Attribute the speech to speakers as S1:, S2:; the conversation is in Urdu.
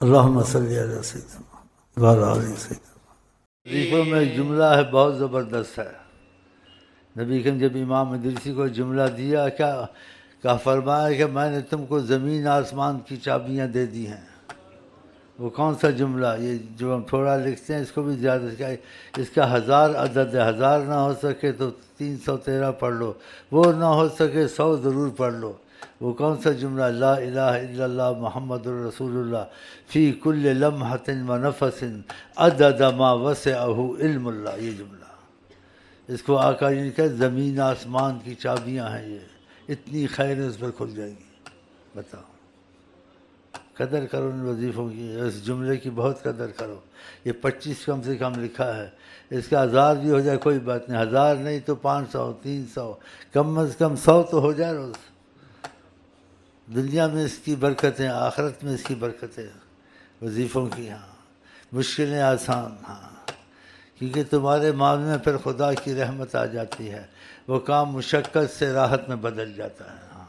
S1: اللہم صلی علی سیدنا وعلی آل سیدنا۔ وظیفوں میں ایک جملہ ہے بہت زبردست ہے۔ نبی کریم جب امام ادریسی کو جملہ دیا کیا فرمایا کہ میں نے تم کو زمین آسمان کی چابیاں دے دی ہیں۔ وہ کون سا جملہ؟ یہ جو ہم تھوڑا لکھتے ہیں اس کو بھی زیادہ اس کا 1000 عدد ہے، 1000 نہ ہو سکے تو 313 پڑھ لو، وہ نہ ہو سکے 100 ضرور پڑھ لو۔ وہ کون سا جملہ؟ لا الہ الا اللہ محمد الرسول اللہ فی کل لمحۃ و نفس عدد ما وسعہ علم اللہ۔ یہ جملہ اس کو آقا جی نے کہا زمین آسمان کی چابیاں ہیں، یہ اتنی خیریں اس پر کھل جائیں گی۔ بتاؤ، قدر کرو ان وظیفوں کی، اس جملے کی بہت قدر کرو۔ یہ 25 کم سے کم لکھا ہے، اس کا 1000 بھی ہو جائے کوئی بات نہیں، 1000 نہیں تو 500 300 کم از کم 100 تو ہو جائے روز۔ دنیا میں اس کی برکتیں، آخرت میں اس کی برکتیں وظیفوں کی۔ ہاں مشکلیں آسان، ہاں کیونکہ تمہارے معاملے میں پھر خدا کی رحمت آ جاتی ہے، وہ کام مشقت سے راحت میں بدل جاتا ہے۔